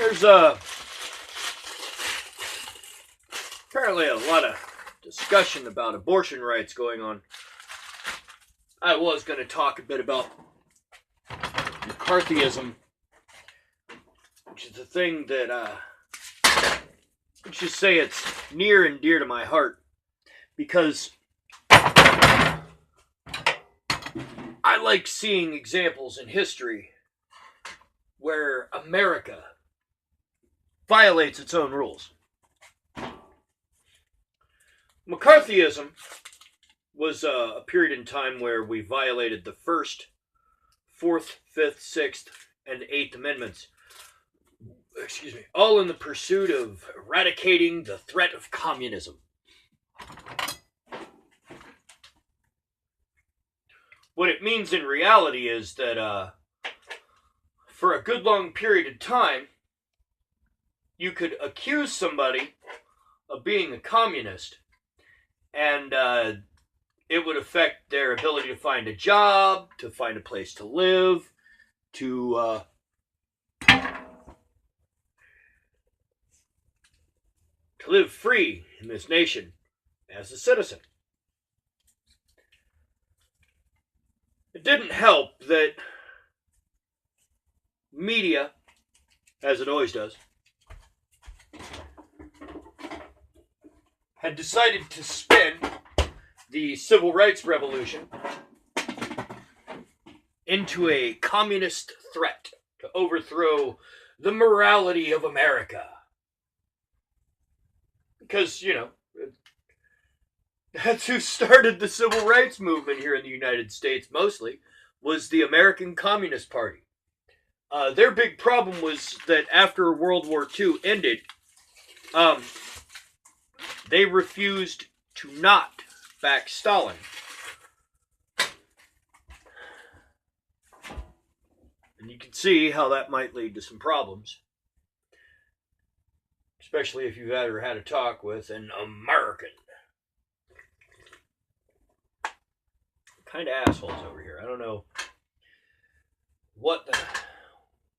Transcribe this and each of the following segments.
There's apparently a lot of discussion about abortion rights going on. I was going to talk a bit about McCarthyism, which is a thing that, let's just say it's near and dear to my heart, because I like seeing examples in history where America violates its own rules. McCarthyism was a period in time where we violated the First, Fourth, Fifth, Sixth, and Eighth Amendments. All in the pursuit of eradicating the threat of communism. What it means in reality is that for a good long period of time, you could accuse somebody of being a communist, and it would affect their ability to find a job, to find a place to live, to live free in this nation as a citizen. It didn't help that media, as it always does, had decided to spin the civil rights revolution into a communist threat to overthrow the morality of America. Because, that's who started the civil rights movement here in the United States, mostly, was the American Communist Party. Their big problem was that after World War II ended, they refused to not back Stalin. And you can see how that might lead to some problems. Especially if you've ever had a talk with an American. Kind of assholes over here. I don't know what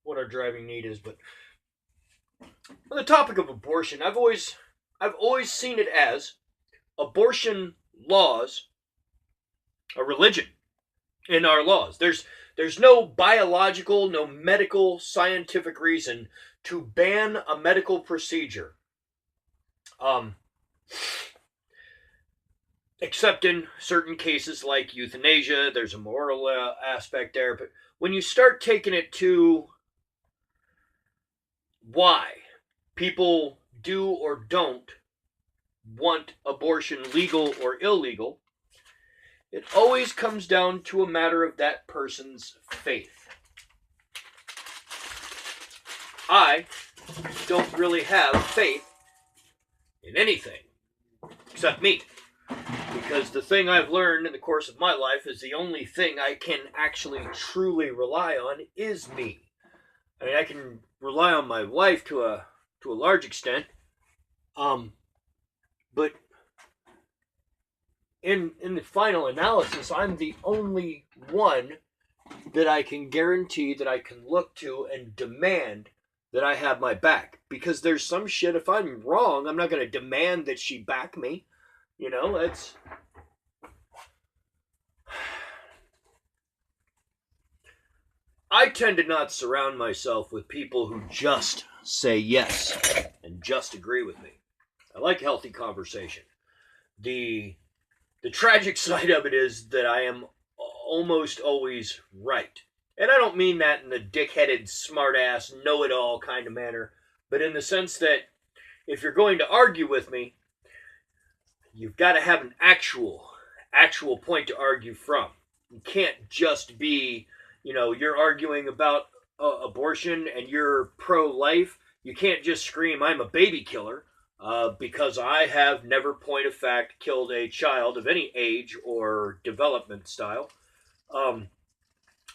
our driving need is, but on the topic of abortion, I've always seen it as abortion laws, a religion in our laws. There's no biological, no medical, scientific reason to ban a medical procedure. Except in certain cases like euthanasia, there's a moral aspect there. But when you start taking it to why people do or don't want abortion legal or illegal, it always comes down to a matter of that person's faith. I don't really have faith in anything except me. Because the thing I've learned in the course of my life is the only thing I can actually truly rely on is me. I mean, I can rely on my wife to a large extent, but in the final analysis, I'm the only one that I can guarantee that I can look to and demand that I have my back. Because there's some shit, if I'm wrong, I'm not going to demand that she back me. That's... I tend to not surround myself with people who just say yes and just agree with me. I like healthy conversation. The tragic side of it is that I am almost always right. And I don't mean that in the dick-headed, smart-ass, know-it-all kind of manner, but in the sense that if you're going to argue with me, you've got to have an actual point to argue from. You can't just be, you're arguing about abortion and you're pro-life. You can't just scream, I'm a baby killer, because I have never, point of fact, killed a child of any age or development style.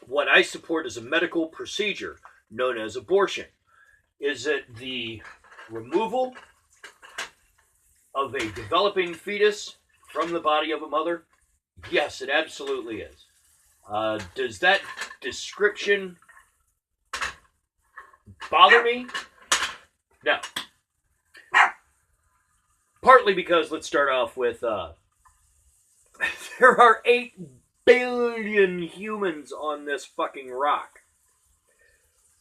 What I support is a medical procedure known as abortion. Is it the removal of a developing fetus from the body of a mother? Yes, it absolutely is. Does that description bother me? Now, partly because, let's start off with, there are 8 billion humans on this fucking rock.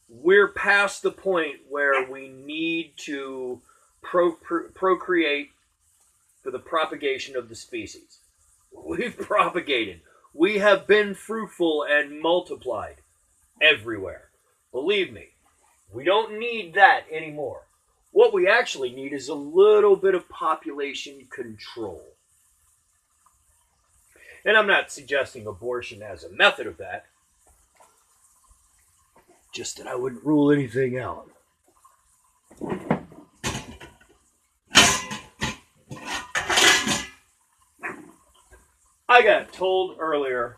We're past the point where we need to procreate for the propagation of the species. We've propagated. We have been fruitful and multiplied everywhere. Believe me, we don't need that anymore. What we actually need is a little bit of population control. And I'm not suggesting abortion as a method of that. Just that I wouldn't rule anything out. I got told earlier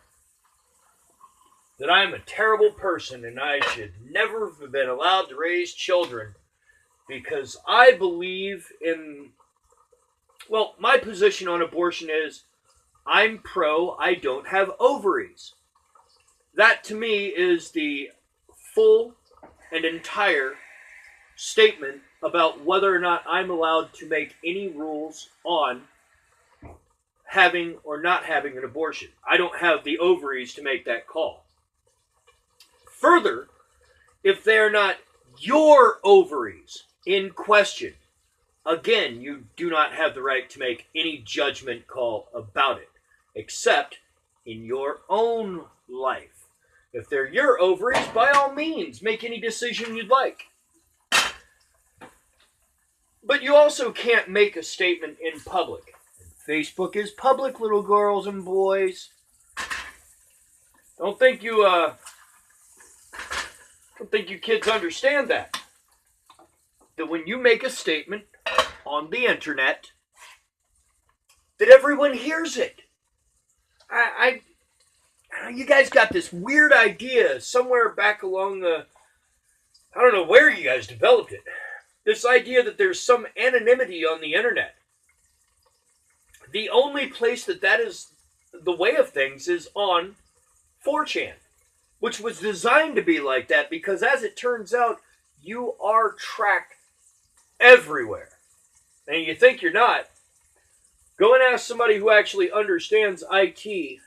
that I'm a terrible person and I should never have been allowed to raise children because I believe in... Well, my position on abortion is I'm pro, I don't have ovaries. That to me is the full and entire statement about whether or not I'm allowed to make any rules on having or not having an abortion. I don't have the ovaries to make that call. Further, if they're not your ovaries in question, again, you do not have the right to make any judgment call about it, except in your own life. If they're your ovaries, by all means, make any decision you'd like. But you also can't make a statement in public. Facebook is public, little girls and boys. Don't think you kids understand that. That when you make a statement on the internet, that everyone hears it. You guys got this weird idea somewhere back along the... I don't know where you guys developed it. This idea that there's some anonymity on the internet. The only place that is the way of things is on 4chan, which was designed to be like that because, as it turns out, you are tracked everywhere. And you think you're not. Go and ask somebody who actually understands IT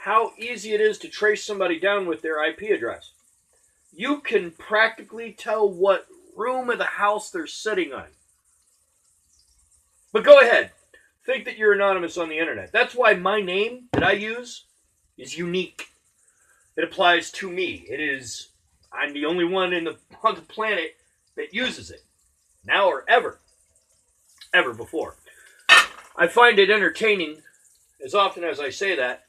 how easy it is to trace somebody down with their IP address. You can practically tell what room of the house they're sitting on. But go ahead. Think that you're anonymous on the internet. That's why my name that I use is unique. It applies to me. I'm the only one on the planet that uses it. Now or ever. Ever before. I find it entertaining, as often as I say that,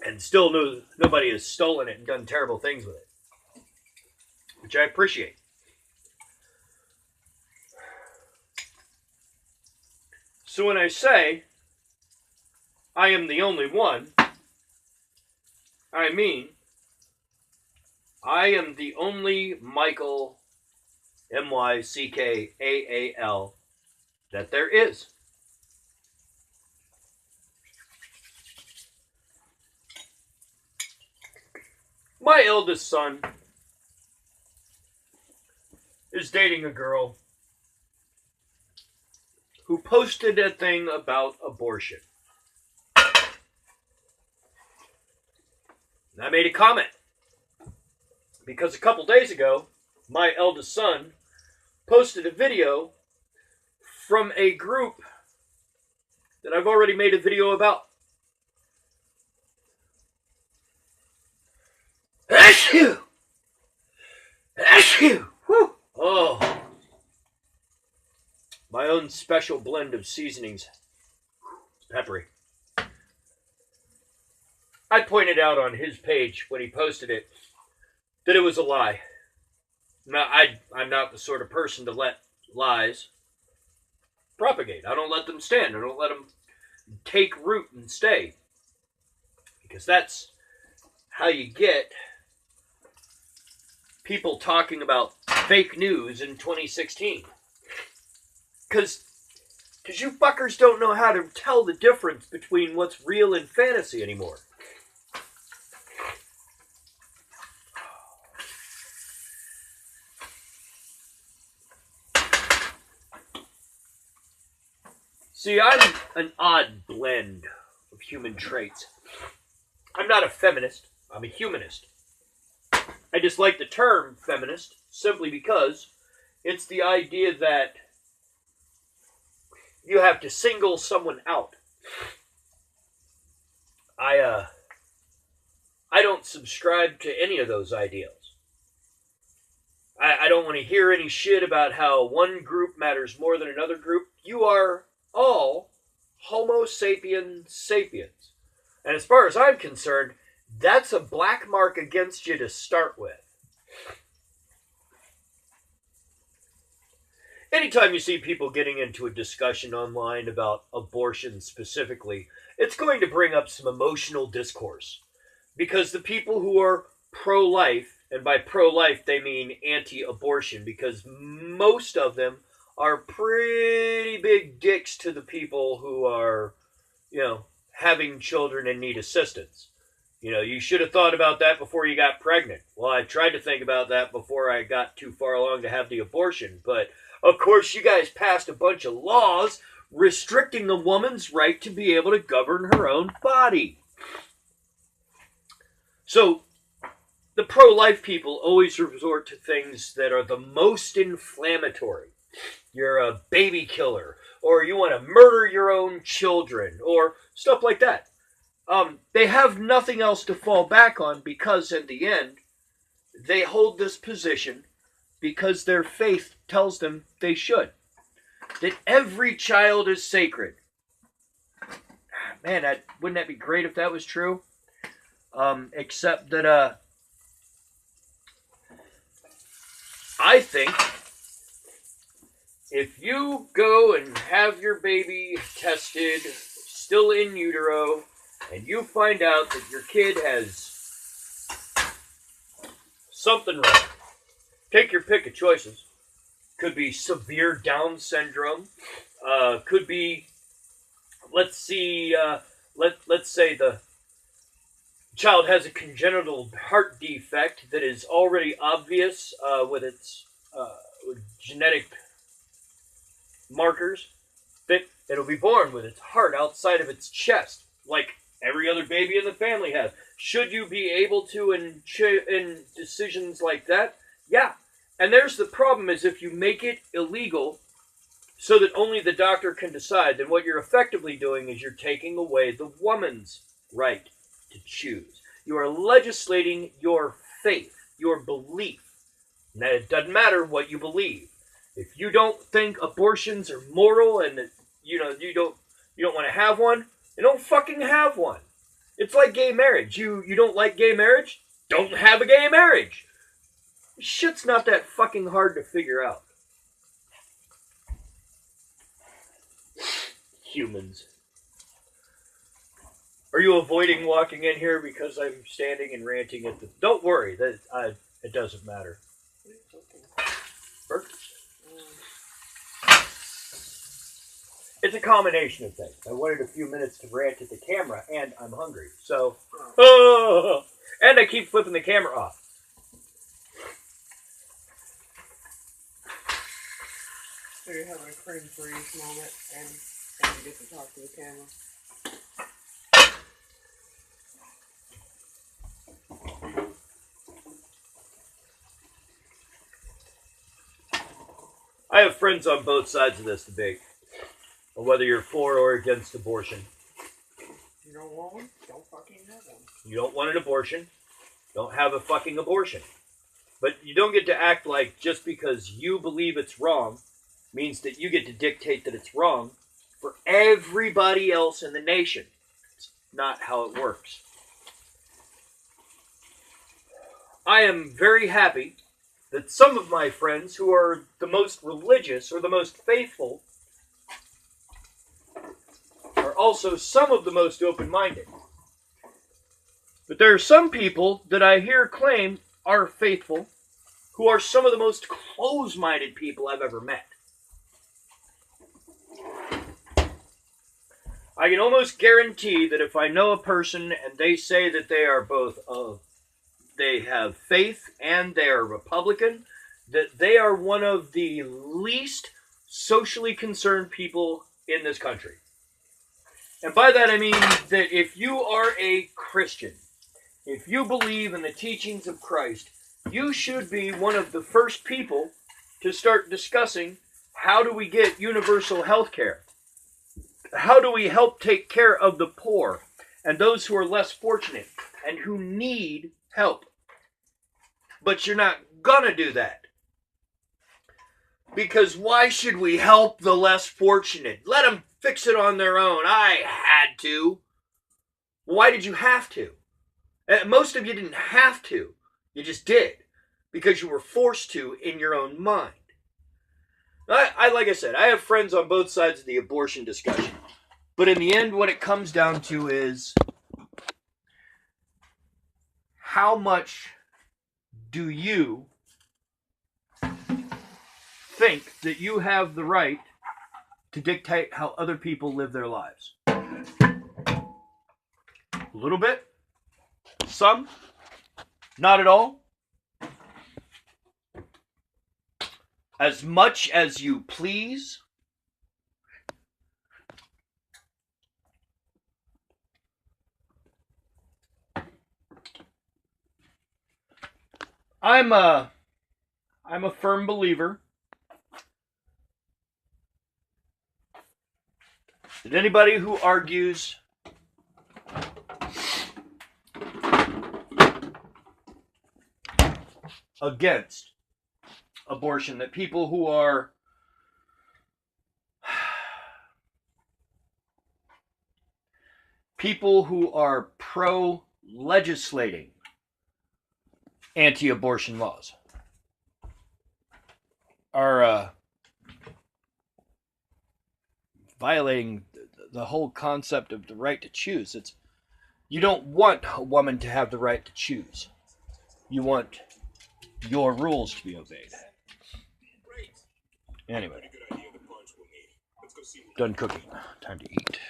and still nobody has stolen it and done terrible things with it. Which I appreciate. So when I say I am the only one, I mean I am the only Michael, M-Y-C-K-A-A-L, that there is. My eldest son is dating a girl who posted a thing about abortion. And I made a comment. Because a couple days ago, my eldest son posted a video from a group that I've already made a video about. Achoo! Achoo! Whew! Oh. My own special blend of seasonings. It's peppery. I pointed out on his page when he posted it that it was a lie. Now, I'm not the sort of person to let lies propagate. I don't let them stand. I don't let them take root and stay. Because that's how you get people talking about fake news in 2016. Because you fuckers don't know how to tell the difference between what's real and fantasy anymore. See, I'm an odd blend of human traits. I'm not a feminist, I'm a humanist. I dislike the term feminist simply because it's the idea that you have to single someone out. I don't subscribe to any of those ideals. I don't want to hear any shit about how one group matters more than another group. You are all Homo sapiens sapiens. And as far as I'm concerned, that's a black mark against you to start with. Anytime you see people getting into a discussion online about abortion specifically, it's going to bring up some emotional discourse. Because the people who are pro-life, and by pro-life they mean anti-abortion, because most of them are pretty big dicks to the people who are, having children and need assistance. You should have thought about that before you got pregnant. Well, I tried to think about that before I got too far along to have the abortion, but of course you guys passed a bunch of laws restricting a woman's right to be able to govern her own body. So, the pro-life people always resort to things that are the most inflammatory. You're a baby killer, or you want to murder your own children, or stuff like that. They have nothing else to fall back on because, in the end, they hold this position because their faith tells them they should. That every child is sacred. Man, wouldn't that be great if that was true? Except that, I think if you go and have your baby tested, still in utero, and you find out that your kid has something wrong, take your pick of choices. Could be severe Down syndrome. Could be, let's say the child has a congenital heart defect that is already obvious with its genetic markers, that it'll be born with its heart outside of its chest, like every other baby in the family has. Should you be able to in decisions like that? Yeah. And there's the problem, is if you make it illegal so that only the doctor can decide, then what you're effectively doing is you're taking away the woman's right to choose. You are legislating your faith, your belief. Now, it doesn't matter what you believe. If you don't think abortions are moral and that you don't want to have one, then don't fucking have one. It's like gay marriage. You don't like gay marriage? Don't have a gay marriage. Shit's not that fucking hard to figure out. Humans. Are you avoiding walking in here because I'm standing and ranting at the... Don't worry, it doesn't matter. Burgers. It's a combination of things. I wanted a few minutes to rant at the camera, and I'm hungry. So, and I keep flipping the camera off. So you're having a cringe for each moment, and you get to talk to the camera. I have friends on both sides of this debate, on whether you're for or against abortion. You don't want one? Don't fucking have one. You don't want an abortion? Don't have a fucking abortion. But you don't get to act like just because you believe it's wrong means that you get to dictate that it's wrong for everybody else in the nation. It's not how it works. I am very happy that some of my friends who are the most religious or the most faithful are also some of the most open-minded. But there are some people that I hear claim are faithful who are some of the most close-minded people I've ever met. I can almost guarantee that if I know a person and they say that they are both they have faith and they are Republican, that they are one of the least socially concerned people in this country. And by that I mean that if you are a Christian, if you believe in the teachings of Christ, you should be one of the first people to start discussing how do we get universal health care? How do we help take care of the poor and those who are less fortunate and who need help? But you're not gonna do that. Because why should we help the less fortunate? Let them fix it on their own. I had to. Why did you have to? Most of you didn't have to. You just did. Because you were forced to in your own mind. Like I said, I have friends on both sides of the abortion discussion. But in the end, what it comes down to is, how much do you think that you have the right to dictate how other people live their lives? A little bit? Some? Not at all? As much as you please? I'm a firm believer that anybody who argues against abortion, that people who are pro-legislating anti-abortion laws are violating the whole concept of the right to choose. You don't want a woman to have the right to choose. You want your rules to be obeyed. Anyway, done cooking. Time to eat.